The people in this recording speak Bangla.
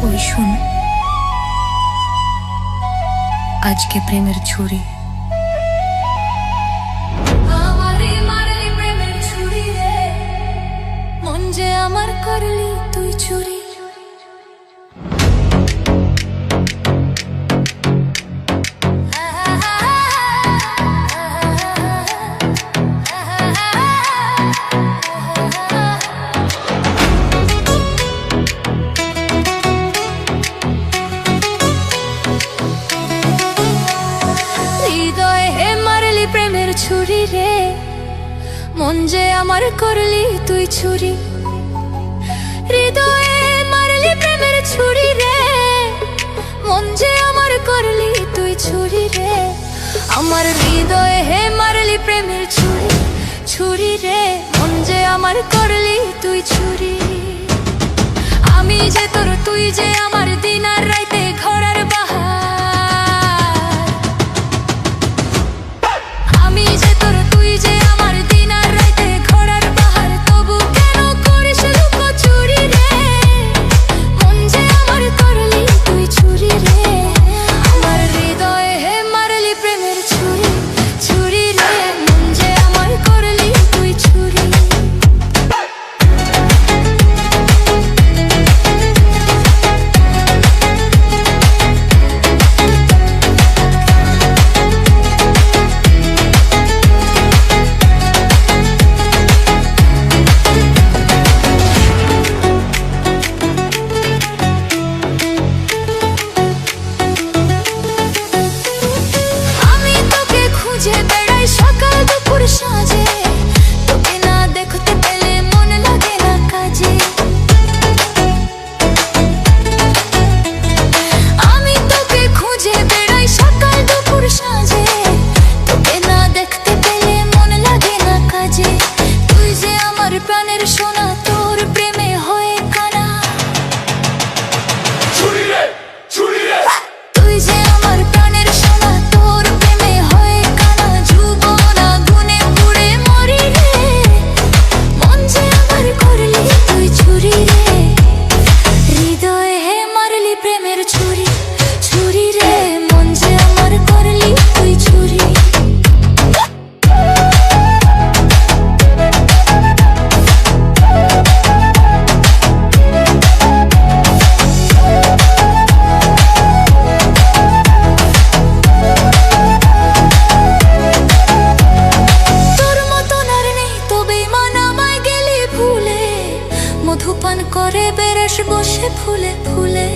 ওই শুন, আজকে প্রেমের ছুরি মন যে আমার করলি তুই চুরি। প্রেমের ছুরি রে, মন যে আমার করলি তুই চুরি। হৃদয়ে মারলি প্রেমের ছুরি রে, মন যে আমার করলি তুই চুরি রে। আমার হৃদয়ে হে মারলি প্রেমের ছুরি, ছুরি রে, মন যে আমার করলি তুই চুরি। আমি যে তোর, তুই যে আমার, দিন আর রাইতে ঘোরার বাহার। আমি যে তোর, তুই যে আমার, দিন আর রাইতে ঘোরার বাহার। তবু কেন করিস লুকোচুরি রে, মন যে আমার করলি তুই চুরি রে। আমার হৃদয়ে হে মারলি প্রেমের ছুরি, ছুরি রে, মন যে আমার করলি তুই চুরি। সকাল দুপুর সাজে তোকে না দেখতে পেলে মন লাগে না কাজে। আমি তোকে খুঁজে বেড়াই সকাল দুপুর সাজে, তোকে না দেখতে পেলে মন লাগে না কাজে। তুই যে আমার প্রাণের সোনা, তোর প্রেমে হয়ে কানা। ছুরি রে, ছুরি রে, তুই যে আমার প্রাণের সোনা, তোর প্রেমে হয়ে কানা। জীবন আগুনে পুড়ে মরি রে, মন যে আমার করলি তুই চুরি রে। হৃদয়ে হে মারলি প্রেমের ছুরি, ছুরি রে, মন যে আমার করলি তুই চুরি। মধুপান করে বেরস বসে ফুলে ফুলে।